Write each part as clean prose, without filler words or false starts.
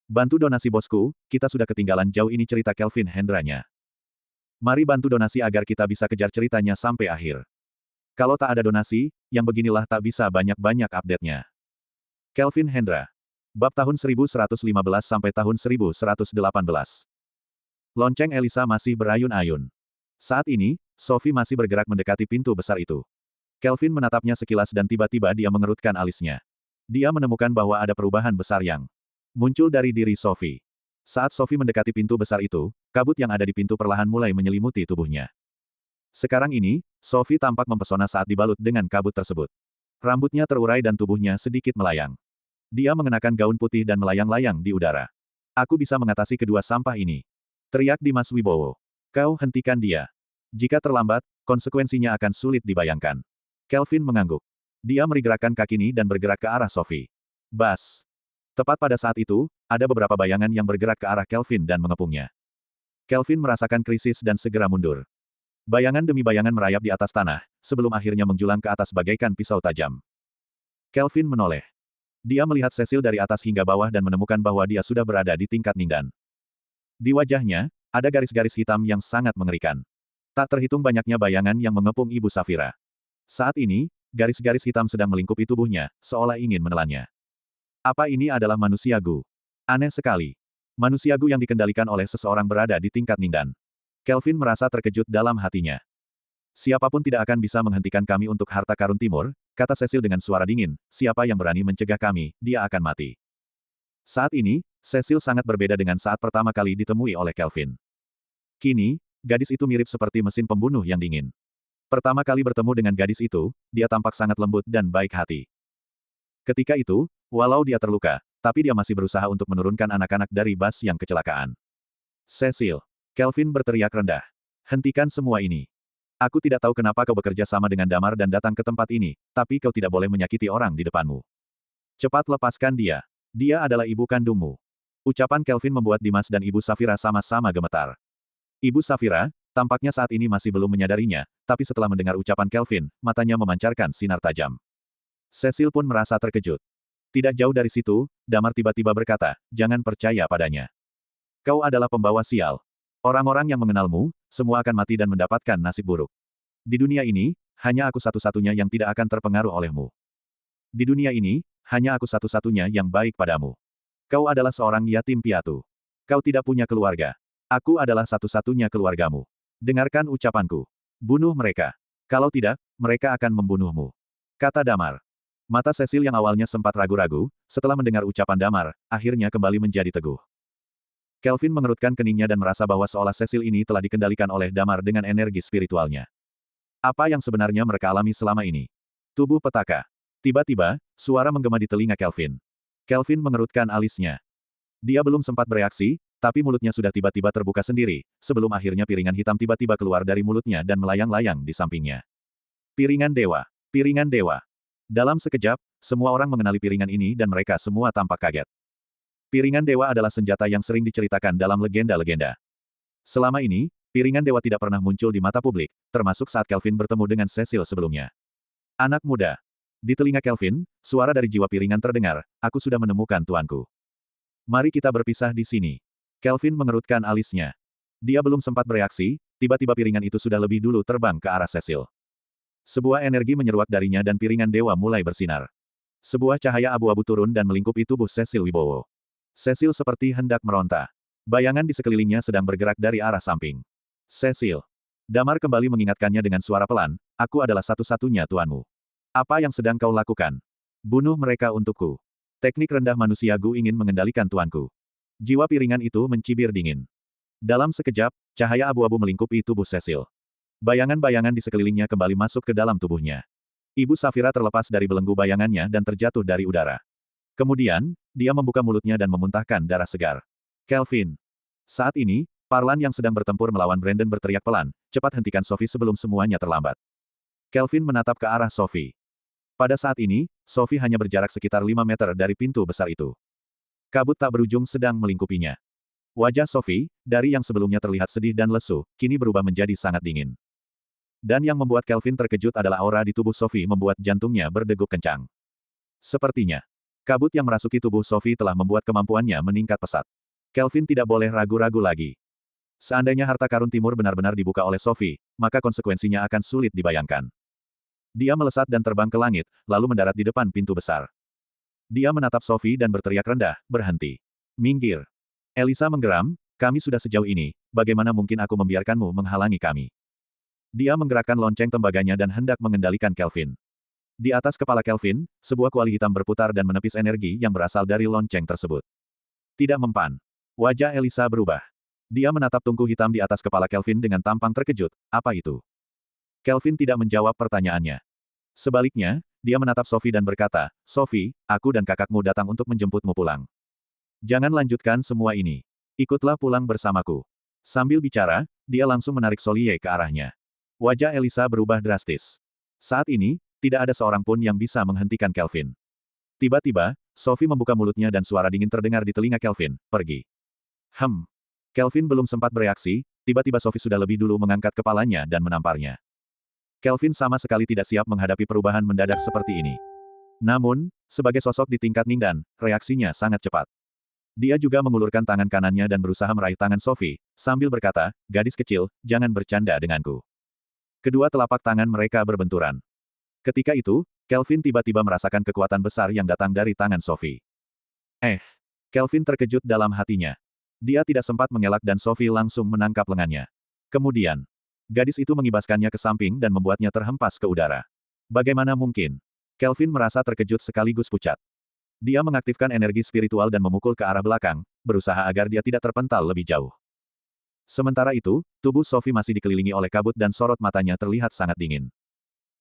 Bantu donasi bosku, kita sudah ketinggalan jauh ini cerita Kelvin Hendranya. Mari bantu donasi agar kita bisa kejar ceritanya sampai akhir. Kalau tak ada donasi, yang beginilah tak bisa banyak-banyak update-nya. Kelvin Hendra. Bab tahun 1115 sampai tahun 1118. Lonceng Elisa masih berayun-ayun. Saat ini, Sophie masih bergerak mendekati pintu besar itu. Kelvin menatapnya sekilas dan tiba-tiba dia mengerutkan alisnya. Dia menemukan bahwa ada perubahan besar yang muncul dari diri Sophie. Saat Sophie mendekati pintu besar itu, kabut yang ada di pintu perlahan mulai menyelimuti tubuhnya. Sekarang ini, Sophie tampak mempesona saat dibalut dengan kabut tersebut. Rambutnya terurai dan tubuhnya sedikit melayang. Dia mengenakan gaun putih dan melayang-layang di udara. Aku bisa mengatasi kedua sampah ini. Teriak Dimas Wibowo. Kau hentikan dia. Jika terlambat, konsekuensinya akan sulit dibayangkan. Kelvin mengangguk. Dia merigerakkan kakinya dan bergerak ke arah Sophie. Bas. Tepat pada saat itu, ada beberapa bayangan yang bergerak ke arah Kelvin dan mengepungnya. Kelvin merasakan krisis dan segera mundur. Bayangan demi bayangan merayap di atas tanah, sebelum akhirnya menjulang ke atas bagaikan pisau tajam. Kelvin menoleh. Dia melihat Cecil dari atas hingga bawah dan menemukan bahwa dia sudah berada di tingkat Ningdan. Di wajahnya, ada garis-garis hitam yang sangat mengerikan. Tak terhitung banyaknya bayangan yang mengepung Ibu Safira. Saat ini, garis-garis hitam sedang melingkupi tubuhnya, seolah ingin menelannya. Apa ini adalah manusia Gu? Aneh sekali. Manusia Gu yang dikendalikan oleh seseorang berada di tingkat Ningdan. Kelvin merasa terkejut dalam hatinya. Siapapun tidak akan bisa menghentikan kami untuk harta karun timur, kata Cecil dengan suara dingin, siapa yang berani mencegah kami, dia akan mati. Saat ini, Cecil sangat berbeda dengan saat pertama kali ditemui oleh Kelvin. Kini, gadis itu mirip seperti mesin pembunuh yang dingin. Pertama kali bertemu dengan gadis itu, dia tampak sangat lembut dan baik hati. Ketika itu, walau dia terluka, tapi dia masih berusaha untuk menurunkan anak-anak dari bas yang kecelakaan. Cecil. Kelvin berteriak rendah. Hentikan semua ini. Aku tidak tahu kenapa kau bekerja sama dengan Damar dan datang ke tempat ini, tapi kau tidak boleh menyakiti orang di depanmu. Cepat lepaskan dia. Dia adalah ibu kandungmu. Ucapan Kelvin membuat Dimas dan Ibu Safira sama-sama gemetar. Ibu Safira, tampaknya saat ini masih belum menyadarinya, tapi setelah mendengar ucapan Kelvin, matanya memancarkan sinar tajam. Cecil pun merasa terkejut. Tidak jauh dari situ, Damar tiba-tiba berkata, jangan percaya padanya. Kau adalah pembawa sial. Orang-orang yang mengenalmu, semua akan mati dan mendapatkan nasib buruk. Di dunia ini, hanya aku satu-satunya yang tidak akan terpengaruh olehmu. Di dunia ini, hanya aku satu-satunya yang baik padamu. Kau adalah seorang yatim piatu. Kau tidak punya keluarga. Aku adalah satu-satunya keluargamu. Dengarkan ucapanku. Bunuh mereka. Kalau tidak, mereka akan membunuhmu. Kata Damar. Mata Cecil yang awalnya sempat ragu-ragu, setelah mendengar ucapan Damar, akhirnya kembali menjadi teguh. Kelvin mengerutkan keningnya dan merasa bahwa seolah Cecil ini telah dikendalikan oleh Damar dengan energi spiritualnya. Apa yang sebenarnya mereka alami selama ini? Tubuh petaka. Tiba-tiba, suara menggema di telinga Kelvin. Kelvin mengerutkan alisnya. Dia belum sempat bereaksi, tapi mulutnya sudah tiba-tiba terbuka sendiri, sebelum akhirnya piringan hitam tiba-tiba keluar dari mulutnya dan melayang-layang di sampingnya. Piringan dewa. Piringan dewa. Dalam sekejap, semua orang mengenali piringan ini dan mereka semua tampak kaget. Piringan dewa adalah senjata yang sering diceritakan dalam legenda-legenda. Selama ini, piringan dewa tidak pernah muncul di mata publik, termasuk saat Kelvin bertemu dengan Cecil sebelumnya. Anak muda. Di telinga Kelvin, suara dari jiwa piringan terdengar, aku sudah menemukan tuanku. Mari kita berpisah di sini. Kelvin mengerutkan alisnya. Dia belum sempat bereaksi, tiba-tiba piringan itu sudah lebih dulu terbang ke arah Cecil. Sebuah energi menyeruak darinya dan piringan dewa mulai bersinar. Sebuah cahaya abu-abu turun dan melingkupi tubuh Cecil Wibowo. Cecil seperti hendak meronta. Bayangan di sekelilingnya sedang bergerak dari arah samping. Cecil. Damar kembali mengingatkannya dengan suara pelan, aku adalah satu-satunya tuanmu. Apa yang sedang kau lakukan? Bunuh mereka untukku. Teknik rendah manusia Gu ingin mengendalikan tuanku. Jiwa piringan itu mencibir dingin. Dalam sekejap, cahaya abu-abu melingkupi tubuh Cecil. Bayangan-bayangan di sekelilingnya kembali masuk ke dalam tubuhnya. Ibu Safira terlepas dari belenggu bayangannya dan terjatuh dari udara. Kemudian, dia membuka mulutnya dan memuntahkan darah segar. Kelvin. Saat ini, Parlan yang sedang bertempur melawan Brandon berteriak pelan, cepat hentikan Sophie sebelum semuanya terlambat. Kelvin menatap ke arah Sophie. Pada saat ini, Sophie hanya berjarak sekitar 5 meter dari pintu besar itu. Kabut tak berujung sedang melingkupinya. Wajah Sophie, dari yang sebelumnya terlihat sedih dan lesu, kini berubah menjadi sangat dingin. Dan yang membuat Kelvin terkejut adalah aura di tubuh Sophie membuat jantungnya berdegup kencang. Sepertinya, Kabut yang merasuki tubuh Sophie telah membuat kemampuannya meningkat pesat. Kelvin tidak boleh ragu-ragu lagi. Seandainya harta karun timur benar-benar dibuka oleh Sophie, maka konsekuensinya akan sulit dibayangkan. Dia melesat dan terbang ke langit, lalu mendarat di depan pintu besar. Dia menatap Sophie dan berteriak rendah, berhenti. Minggir. Elisa menggeram, kami sudah sejauh ini, bagaimana mungkin aku membiarkanmu menghalangi kami? Dia menggerakkan lonceng tembaganya dan hendak mengendalikan Kelvin. Di atas kepala Kelvin, sebuah kuali hitam berputar dan menepis energi yang berasal dari lonceng tersebut. Tidak mempan. Wajah Elisa berubah. Dia menatap tungku hitam di atas kepala Kelvin dengan tampang terkejut. Apa itu? Kelvin tidak menjawab pertanyaannya. Sebaliknya, dia menatap Sophie dan berkata, Sophie, aku dan kakakmu datang untuk menjemputmu pulang. Jangan lanjutkan semua ini. Ikutlah pulang bersamaku. Sambil bicara, dia langsung menarik Solie ke arahnya. Wajah Elisa berubah drastis. Saat ini, tidak ada seorang pun yang bisa menghentikan Kelvin. Tiba-tiba, Sophie membuka mulutnya dan suara dingin terdengar di telinga Kelvin, pergi. Kelvin belum sempat bereaksi, tiba-tiba Sophie sudah lebih dulu mengangkat kepalanya dan menamparnya. Kelvin sama sekali tidak siap menghadapi perubahan mendadak seperti ini. Namun, sebagai sosok di tingkat Ningdan, reaksinya sangat cepat. Dia juga mengulurkan tangan kanannya dan berusaha meraih tangan Sophie, sambil berkata, gadis kecil, jangan bercanda denganku. Kedua telapak tangan mereka berbenturan. Ketika itu, Kelvin tiba-tiba merasakan kekuatan besar yang datang dari tangan Sophie. Kelvin terkejut dalam hatinya. Dia tidak sempat mengelak dan Sophie langsung menangkap lengannya. Kemudian, gadis itu mengibaskannya ke samping dan membuatnya terhempas ke udara. Bagaimana mungkin? Kelvin merasa terkejut sekaligus pucat. Dia mengaktifkan energi spiritual dan memukul ke arah belakang, berusaha agar dia tidak terpental lebih jauh. Sementara itu, tubuh Sophie masih dikelilingi oleh kabut dan sorot matanya terlihat sangat dingin.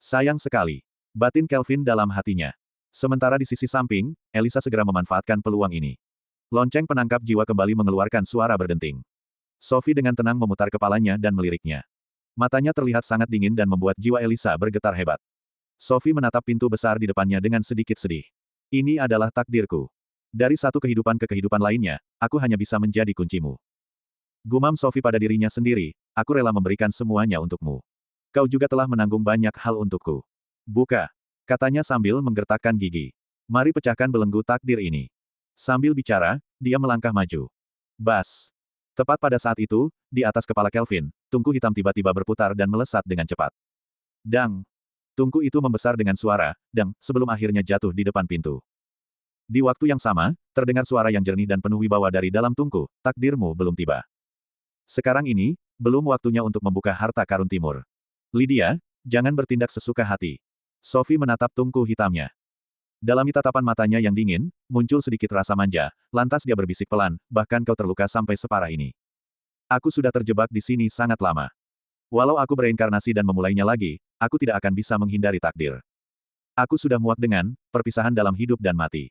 Sayang sekali. Batin Kelvin dalam hatinya. Sementara di sisi samping, Elisa segera memanfaatkan peluang ini. Lonceng penangkap jiwa kembali mengeluarkan suara berdenting. Sophie dengan tenang memutar kepalanya dan meliriknya. Matanya terlihat sangat dingin dan membuat jiwa Elisa bergetar hebat. Sophie menatap pintu besar di depannya dengan sedikit sedih. Ini adalah takdirku. Dari satu kehidupan ke kehidupan lainnya, aku hanya bisa menjadi kuncimu. Gumam Sophie pada dirinya sendiri, aku rela memberikan semuanya untukmu. Kau juga telah menanggung banyak hal untukku. Buka, katanya sambil menggertakkan gigi. Mari pecahkan belenggu takdir ini. Sambil bicara, dia melangkah maju. Bas. Tepat pada saat itu, di atas kepala Kelvin, tungku hitam tiba-tiba berputar dan melesat dengan cepat. Dang. Tungku itu membesar dengan suara, dang, sebelum akhirnya jatuh di depan pintu. Di waktu yang sama, terdengar suara yang jernih dan penuh wibawa dari dalam tungku, takdirmu belum tiba. Sekarang ini, belum waktunya untuk membuka harta karun timur. Lydia, jangan bertindak sesuka hati. Sophie menatap tungku hitamnya. Dalam tatapan matanya yang dingin, muncul sedikit rasa manja, lantas dia berbisik pelan, bahkan kau terluka sampai separah ini. Aku sudah terjebak di sini sangat lama. Walau aku bereinkarnasi dan memulainya lagi, aku tidak akan bisa menghindari takdir. Aku sudah muak dengan perpisahan dalam hidup dan mati.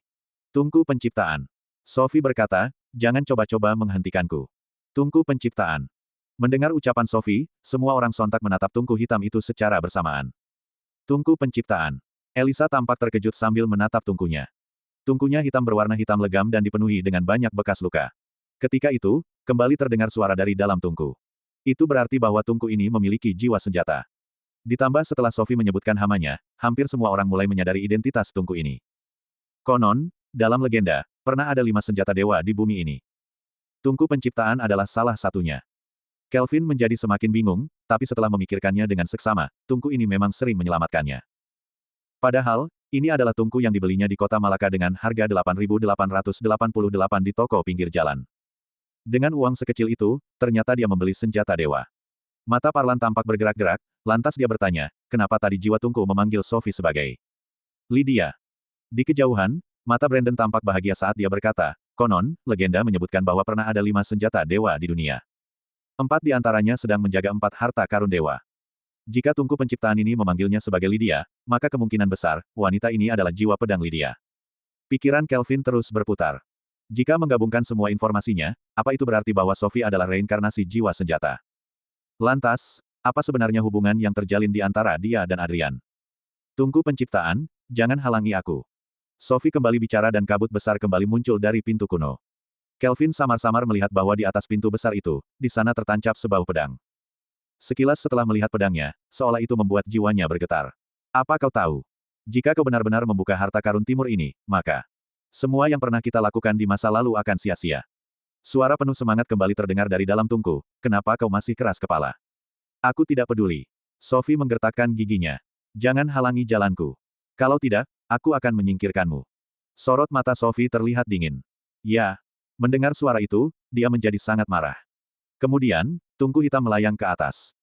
Tungku penciptaan. Sophie berkata, jangan coba-coba menghentikanku. Tungku penciptaan. Mendengar ucapan Sophie, semua orang sontak menatap tungku hitam itu secara bersamaan. Tungku penciptaan. Elisa tampak terkejut sambil menatap tungkunya. Tungkunya hitam berwarna hitam legam dan dipenuhi dengan banyak bekas luka. Ketika itu, kembali terdengar suara dari dalam tungku. Itu berarti bahwa tungku ini memiliki jiwa senjata. Ditambah setelah Sophie menyebutkan hamanya, hampir semua orang mulai menyadari identitas tungku ini. Konon, dalam legenda, pernah ada 5 senjata dewa di bumi ini. Tungku penciptaan adalah salah satunya. Kelvin menjadi semakin bingung, tapi setelah memikirkannya dengan seksama, tungku ini memang sering menyelamatkannya. Padahal, ini adalah tungku yang dibelinya di kota Malaka dengan harga 8.888 di toko pinggir jalan. Dengan uang sekecil itu, ternyata dia membeli senjata dewa. Mata Parlan tampak bergerak-gerak, lantas dia bertanya, kenapa tadi jiwa tungku memanggil Sophie sebagai Lydia? Di kejauhan, mata Brandon tampak bahagia saat dia berkata, konon, legenda menyebutkan bahwa pernah ada 5 senjata dewa di dunia. 4 di antaranya sedang menjaga 4 harta karun dewa. Jika tungku penciptaan ini memanggilnya sebagai Lydia, maka kemungkinan besar, wanita ini adalah jiwa pedang Lydia. Pikiran Kelvin terus berputar. Jika menggabungkan semua informasinya, apa itu berarti bahwa Sophie adalah reinkarnasi jiwa senjata? Lantas, apa sebenarnya hubungan yang terjalin di antara dia dan Adrian? Tungku penciptaan, jangan halangi aku. Sophie kembali bicara dan kabut besar kembali muncul dari pintu kuno. Kelvin samar-samar melihat bahwa di atas pintu besar itu, di sana tertancap sebahu pedang. Sekilas setelah melihat pedangnya, seolah itu membuat jiwanya bergetar. Apa kau tahu? Jika kau benar-benar membuka harta karun timur ini, maka Semua yang pernah kita lakukan di masa lalu akan sia-sia. Suara penuh semangat kembali terdengar dari dalam tungku, kenapa kau masih keras kepala? Aku tidak peduli. Sophie menggertakkan giginya. Jangan halangi jalanku. Kalau tidak, aku akan menyingkirkanmu. Sorot mata Sophie terlihat dingin. Ya. Mendengar suara itu, dia menjadi sangat marah. Kemudian, tungku hitam melayang ke atas.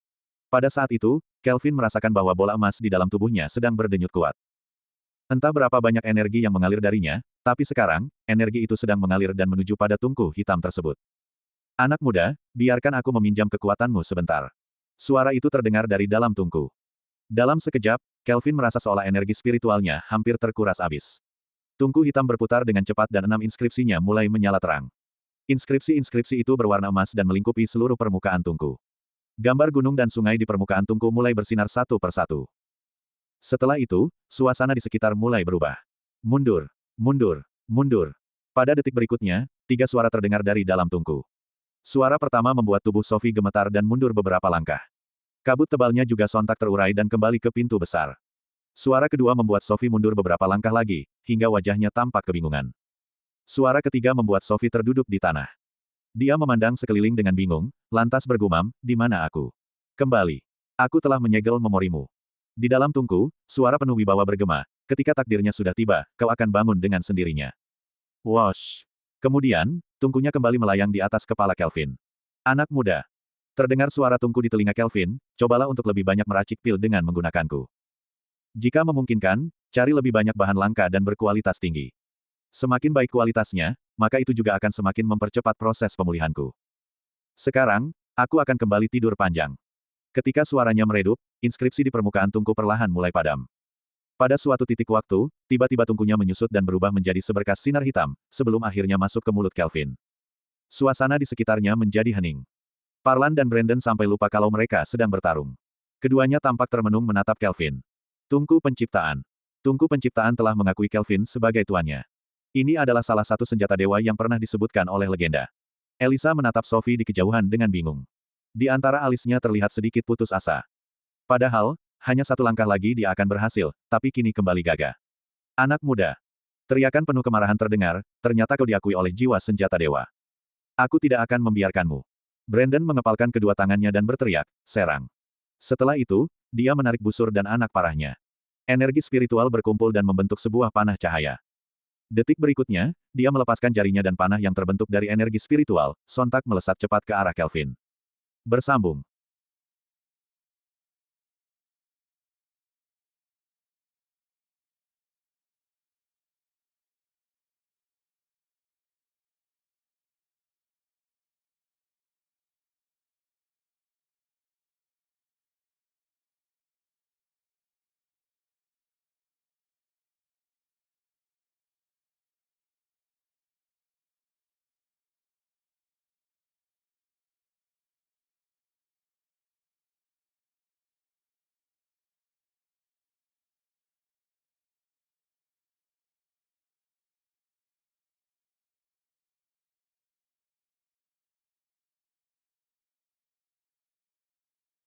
Pada saat itu, Kelvin merasakan bahwa bola emas di dalam tubuhnya sedang berdenyut kuat. Entah berapa banyak energi yang mengalir darinya, tapi sekarang, energi itu sedang mengalir dan menuju pada tungku hitam tersebut. Anak muda, biarkan aku meminjam kekuatanmu sebentar. Suara itu terdengar dari dalam tungku. Dalam sekejap, Kelvin merasa seolah energi spiritualnya hampir terkuras habis. Tungku hitam berputar dengan cepat dan 6 inskripsinya mulai menyala terang. Inskripsi-inskripsi itu berwarna emas dan melingkupi seluruh permukaan tungku. Gambar gunung dan sungai di permukaan tungku mulai bersinar satu persatu. Setelah itu, suasana di sekitar mulai berubah. Mundur, mundur, mundur. Pada detik berikutnya, 3 suara terdengar dari dalam tungku. Suara pertama membuat tubuh Sophie gemetar dan mundur beberapa langkah. Kabut tebalnya juga sontak terurai dan kembali ke pintu besar. Suara kedua membuat Sophie mundur beberapa langkah lagi, hingga wajahnya tampak kebingungan. Suara ketiga membuat Sophie terduduk di tanah. Dia memandang sekeliling dengan bingung, lantas bergumam, "Di mana aku? Kembali. Aku telah menyegel memorimu." Di dalam tungku, suara penuh wibawa bergema, ketika takdirnya sudah tiba, kau akan bangun dengan sendirinya. Wosh! Kemudian, tungkunya kembali melayang di atas kepala Kelvin. Anak muda. Terdengar suara tungku di telinga Kelvin, cobalah untuk lebih banyak meracik pil dengan menggunakanku. Jika memungkinkan, cari lebih banyak bahan langka dan berkualitas tinggi. Semakin baik kualitasnya, maka itu juga akan semakin mempercepat proses pemulihanku. Sekarang, aku akan kembali tidur panjang. Ketika suaranya meredup, inskripsi di permukaan tungku perlahan mulai padam. Pada suatu titik waktu, tiba-tiba tungkunya menyusut dan berubah menjadi seberkas sinar hitam, sebelum akhirnya masuk ke mulut Kelvin. Suasana di sekitarnya menjadi hening. Parlan dan Brandon sampai lupa kalau mereka sedang bertarung. Keduanya tampak termenung menatap Kelvin. Tungku penciptaan. Tungku penciptaan telah mengakui Kelvin sebagai tuannya. Ini adalah salah satu senjata dewa yang pernah disebutkan oleh legenda. Elisa menatap Sophie di kejauhan dengan bingung. Di antara alisnya terlihat sedikit putus asa. Padahal, hanya satu langkah lagi dia akan berhasil, tapi kini kembali gagah. Anak muda. Teriakan penuh kemarahan terdengar, ternyata kau diakui oleh jiwa senjata dewa. Aku tidak akan membiarkanmu. Brandon mengepalkan kedua tangannya dan berteriak, serang. Setelah itu, dia menarik busur dan anak parahnya. Energi spiritual berkumpul dan membentuk sebuah panah cahaya. Detik berikutnya, dia melepaskan jarinya dan panah yang terbentuk dari energi spiritual, sontak melesat cepat ke arah Kelvin. Bersambung.